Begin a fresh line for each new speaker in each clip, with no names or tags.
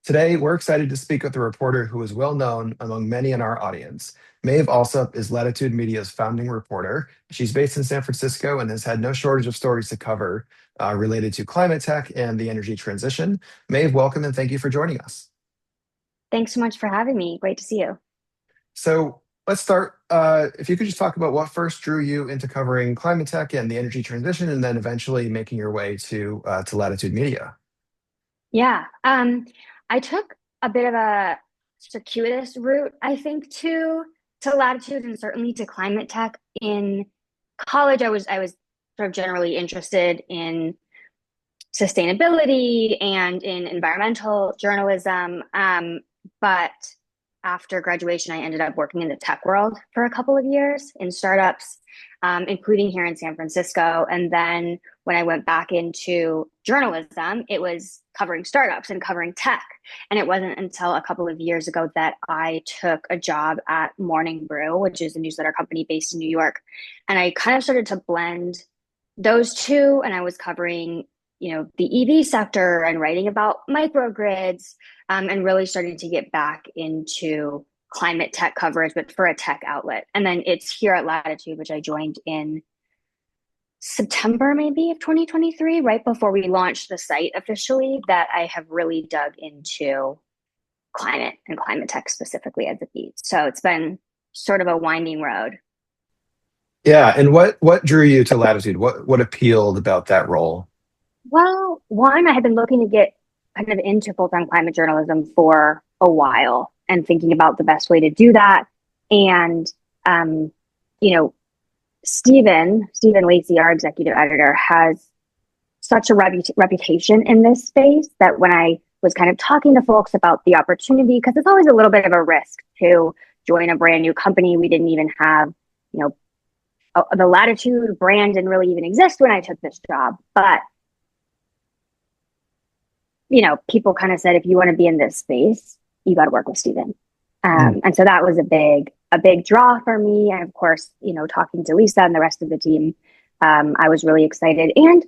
Today, we're excited to speak with a reporter who is well known among many in our audience. Maeve Allsup is Latitude Media's founding reporter. She's based in San Francisco and has had no shortage of stories to cover related to climate tech and the energy transition. Maeve, welcome and thank you for joining us.
Thanks so much for having me. Great to see you.
So let's start. If you could just talk about what first drew you into covering climate tech and the energy transition, and then eventually making your way to Latitude Media.
Yeah. I took a bit of a circuitous route, I think, to latitude and certainly to climate tech. In college, I was sort of generally interested in sustainability and in environmental journalism. But after graduation, I ended up working in the tech world for a couple of years in startups, including here in San Francisco. And then when I went back into journalism, it was covering startups and covering tech. And it wasn't until a couple of years ago that I took a job at Morning Brew, which is a newsletter company based in New York. And I kind of started to blend those two. And I was covering, the EV sector and writing about microgrids, and really starting to get back into climate tech coverage, but for a tech outlet. And then it's here at Latitude, which I joined in September maybe of 2023, right before we launched the site officially, that I have really dug into climate and climate tech specifically as a beat. So it's been sort of a winding road.
Yeah, and what drew you to Latitude? What appealed about that role?
Well, one, I had been looking to get kind of into full-time climate journalism for a while and thinking about the best way to do that. And, you know, Stephen Lacey, our executive editor, has such a reputation in this space that when I was kind of talking to folks about the opportunity, because it's always a little bit of a risk to join a brand new company. We didn't even have, the Latitude brand didn't really even exist when I took this job. But people kind of said, if you want to be in this space, you got to work with Stephen. And so that was a big draw for me. And of course, talking to Lisa and the rest of the team, I was really excited. And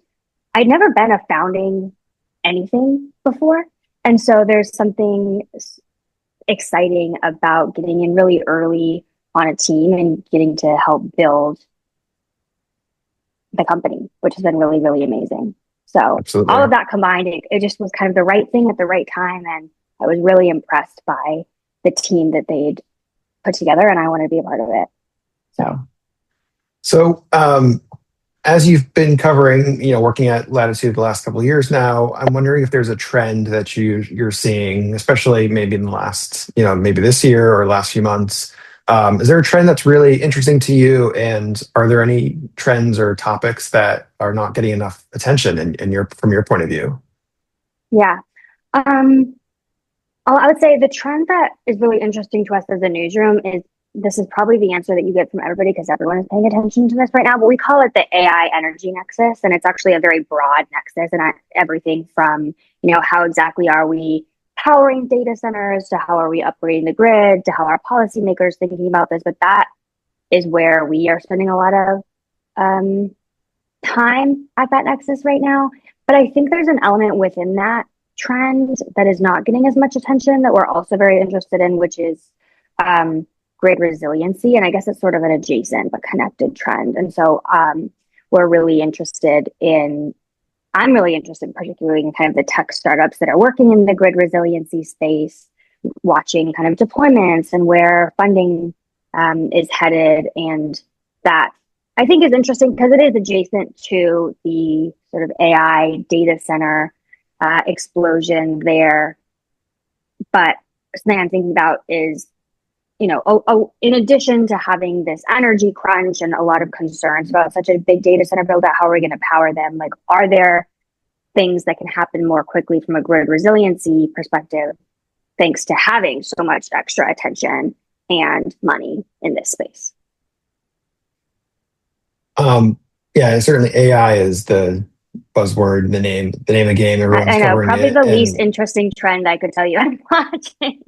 I'd never been a founding anything before. And so there's something exciting about getting in really early on a team and getting to help build the company, which has been really, really amazing. So
Absolutely.
all of that combined, it just was kind of the right thing at the right time. And I was really impressed by the team that they'd put together, and I wanted to be a part of it.
So as you've been covering, working at Latitude the last couple of years now, I'm wondering if there's a trend that you're seeing, especially maybe in the last, maybe this year or last few months. Is there a trend that's really interesting to you? And are there any trends or topics that are not getting enough attention from your point of view?
Yeah. I would say the trend that is really interesting to us as a newsroom is, this is probably the answer that you get from everybody because everyone is paying attention to this right now, but we call it the AI energy nexus. And it's actually a very broad nexus, and everything from, how exactly are we powering data centers to how are we upgrading the grid to how are policymakers thinking about this. But that is where we are spending a lot of time at that nexus right now. But I think there's an element within that trend that is not getting as much attention that we're also very interested in, which is grid resiliency. And I guess it's sort of an adjacent but connected trend. And so I'm really interested particularly in kind of the tech startups that are working in the grid resiliency space, watching kind of deployments and where funding is headed. And that I think is interesting because it is adjacent to the sort of AI data center explosion there. But something I'm thinking about is, in addition to having this energy crunch and a lot of concerns about such a big data center build out, how are we going to power them? Like, are there things that can happen more quickly from a grid resiliency perspective, thanks to having so much extra attention and money in this space?
Yeah, certainly AI is the buzzword, the name of the game. Everyone's
I know,
covering
probably
it.
the least interesting trend I could tell you I'm watching.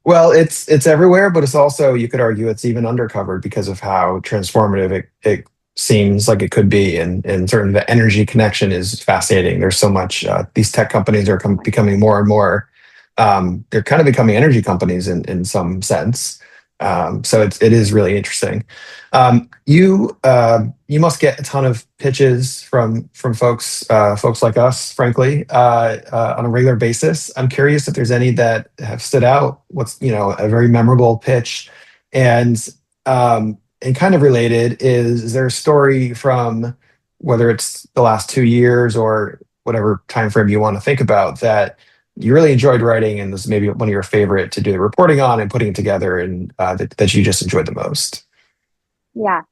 Well, it's everywhere, but it's also, you could argue, it's even undercovered because of how transformative it seems like it could be, and certainly the energy connection is fascinating. There's so much. These tech companies are becoming more and more they're kind of becoming energy companies in some sense. So it is really interesting. You must get a ton of pitches from folks like us, frankly, on a regular basis. I'm curious if there's any that have stood out. What's a very memorable pitch, and kind of related is there a story from whether it's the last 2 years or whatever time frame you want to think about that you really enjoyed writing and this is maybe one of your favorite to do the reporting on and putting it together and that you just enjoyed the most?
Yeah.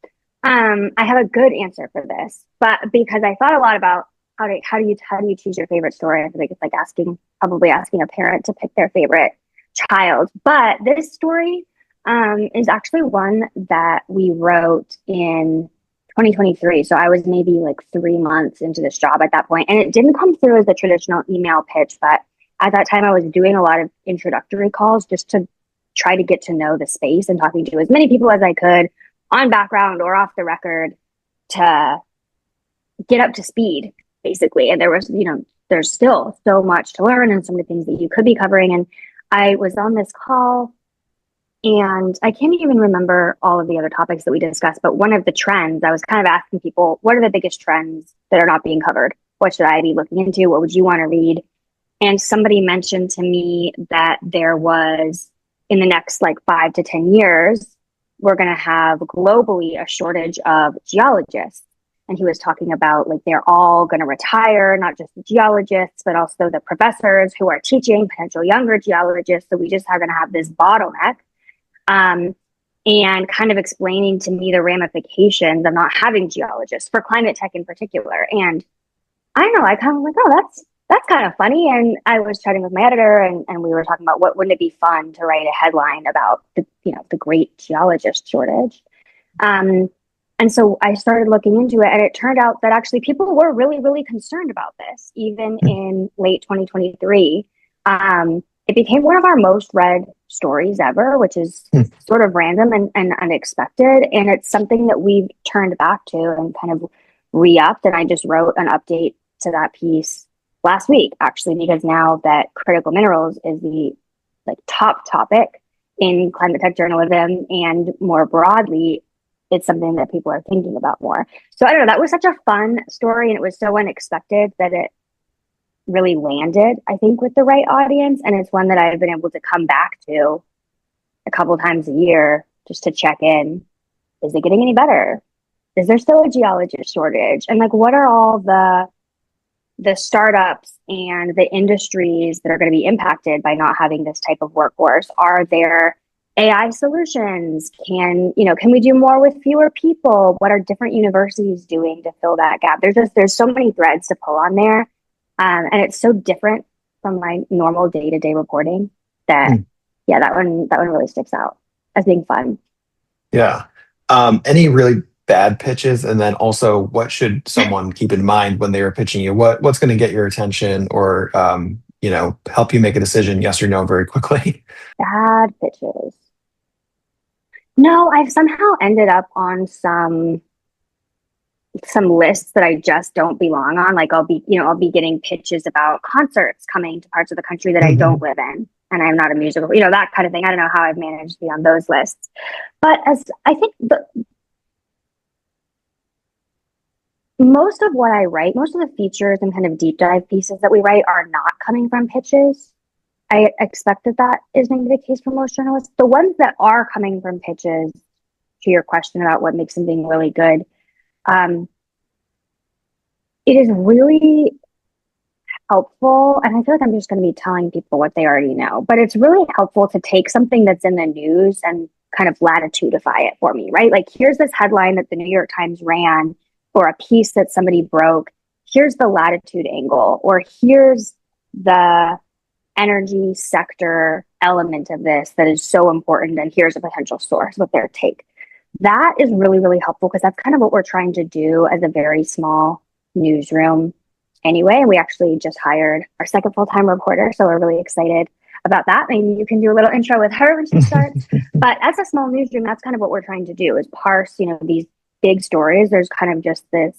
I have a good answer for this, but because I thought a lot about how do you choose your favorite story? I feel like it's like probably asking a parent to pick their favorite child. But this story is actually one that we wrote in 2023. So I was maybe like 3 months into this job at that point, and it didn't come through as a traditional email pitch. But at that time, I was doing a lot of introductory calls just to try to get to know the space and talking to as many people as I could on background or off the record to get up to speed, basically. And there's still so much to learn and so many things that you could be covering. And I was on this call and I can't even remember all of the other topics that we discussed, but one of the trends, I was kind of asking people, what are the biggest trends that are not being covered? What should I be looking into? What would you want to read? And somebody mentioned to me that there was, in the next like 5 to 10 years, we're going to have globally a shortage of geologists. And he was talking about like they're all going to retire, not just the geologists, but also the professors who are teaching potential younger geologists. So we just are going to have this bottleneck. And kind of explaining to me the ramifications of not having geologists for climate tech in particular. And I don't know, I kind of like, oh, that's kind of funny. And I was chatting with my editor and we were talking about wouldn't it be fun to write a headline about the great geologist shortage. And so I started looking into it, and it turned out that actually people were really, really concerned about this, even in late 2023. It became one of our most read stories ever, which is sort of random and unexpected. And it's something that we've turned back to and kind of re-upped. And I just wrote an update to that piece last week, actually, because now that critical minerals is the like top topic in climate tech journalism and more broadly, it's something that people are thinking about more. So I don't know, that was such a fun story and it was so unexpected that it really landed, I think, with the right audience. And it's one that I've been able to come back to a couple times a year just to check in. Is it getting any better? Is there still a geologist shortage? And like, what are all the startups and the industries that are going to be impacted by not having this type of workforce? Are there AI solutions? Can we do more with fewer people? What are different universities doing to fill that gap? There's so many threads to pull on there. And it's so different from my normal day-to-day reporting that, yeah, that one really sticks out as being fun.
Yeah. Any really bad pitches, and then also what should someone keep in mind when they are pitching you? What's going to get your attention, or help you make a decision, yes or no, very quickly?
Bad pitches. No, I've somehow ended up on some lists that I just don't belong on. Like I'll be getting pitches about concerts coming to parts of the country that I don't live in, and I'm not a musical, that kind of thing. I don't know how I've managed to be on those lists, but as I think most of what I write, most of the features and kind of deep dive pieces that we write are not coming from pitches. I expect that is maybe the case for most journalists. The ones that are coming from pitches, to your question about what makes something really good, it is really helpful. And I feel like I'm just going to be telling people what they already know, but it's really helpful to take something that's in the news and kind of latitudify it for me, right? Like, here's this headline that the New York Times ran, or a piece that somebody broke. Here's the latitude angle, or here's the energy sector element of this that is so important, and here's a potential source with their take. That is really, really helpful because that's kind of what we're trying to do as a very small newsroom anyway. And we actually just hired our second full-time reporter, so we're really excited about that. Maybe you can do a little intro with her when she starts. But as a small newsroom, that's kind of what we're trying to do, is parse, these big stories. There's kind of just this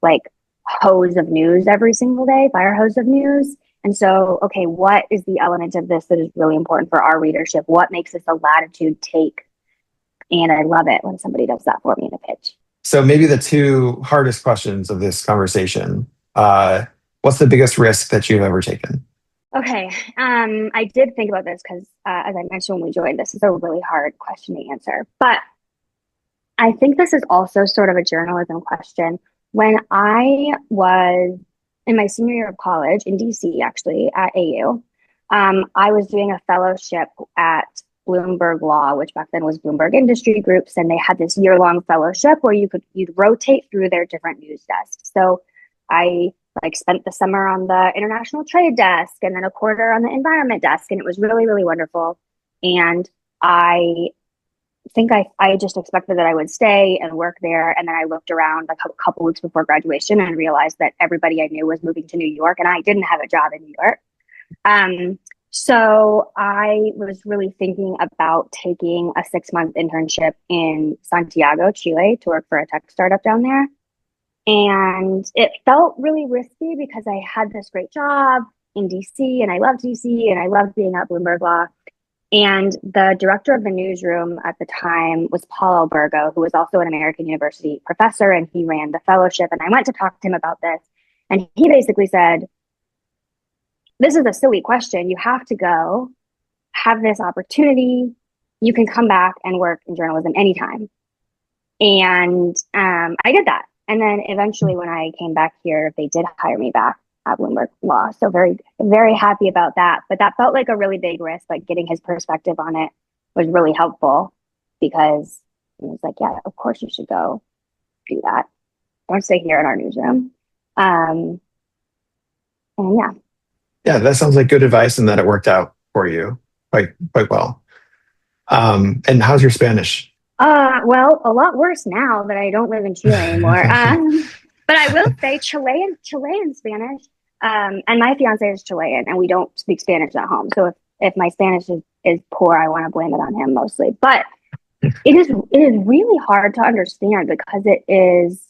like hose of news every single day, fire hose of news. And so, okay, what is the element of this that is really important for our readership? What makes this a Latitude take? And I love it when somebody does that for me in a pitch.
So maybe the two hardest questions of this conversation. What's the biggest risk that you've ever taken?
Okay, I did think about this because, as I mentioned when we joined, this is a really hard question to answer. But I think this is also sort of a journalism question. When I was in my senior year of college in DC, actually at AU, I was doing a fellowship at Bloomberg Law, which back then was Bloomberg Industry Groups, and they had this year-long fellowship where you'd rotate through their different news desks. So I like spent the summer on the international trade desk and then a quarter on the environment desk, and it was really, really wonderful. And I think I just expected that I would stay and work there. And then I looked around like a couple weeks before graduation and realized that everybody I knew was moving to New York and I didn't have a job in New York. So I was really thinking about taking a 6-month internship in Santiago, Chile to work for a tech startup down there. And it felt really risky because I had this great job in DC and I loved DC and I loved being at Bloomberg Law. And the director of the newsroom at the time was Paul Albergo, who was also an American University professor, and he ran the fellowship. And I went to talk to him about this. And he basically said, this is a silly question. You have to go have this opportunity. You can come back and work in journalism anytime. And I did that. And then eventually when I came back here, they did hire me back at Bloomberg Law. So very, very happy about that. But that felt like a really big risk. Like getting his perspective on it was really helpful because he was like, yeah, of course you should go do that. Don't stay here in our newsroom. And yeah.
Yeah, that sounds like good advice and that it worked out for you quite well. And how's your Spanish?
Well, a lot worse now that I don't live in Chile anymore. But I will say Chilean Spanish. And my fiance is Chilean, and we don't speak Spanish at home. So if my Spanish is poor, I want to blame it on him mostly. But it is really hard to understand because it is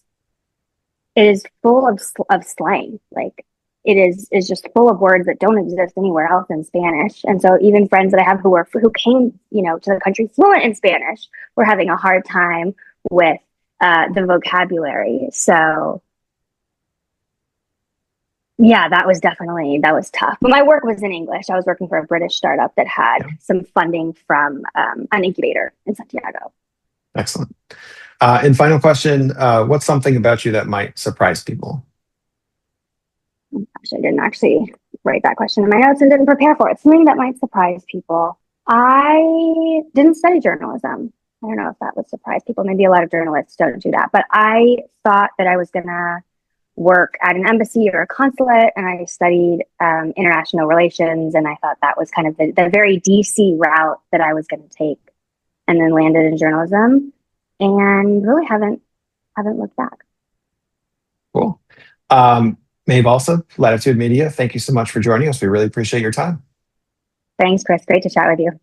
full of slang. Like it is just full of words that don't exist anywhere else in Spanish. And so even friends that I have who came, to the country fluent in Spanish were having a hard time with the vocabulary. So yeah, that was tough. But my work was in English. I was working for a British startup that had some funding from an incubator in Santiago.
Excellent. And final question, what's something about you that might surprise people?
Gosh, I didn't actually write that question in my notes and didn't prepare for it. Something that might surprise people. I didn't study journalism. I don't know if that would surprise people. Maybe a lot of journalists don't do that. But I thought that I was going to work at an embassy or a consulate, and I studied international relations. And I thought that was kind of the very DC route that I was going to take, and then landed in journalism and really haven't looked back.
Cool. Maeve Allsup, Latitude Media, thank you so much for joining us. We really appreciate your time.
Thanks, Chris. Great to chat with you.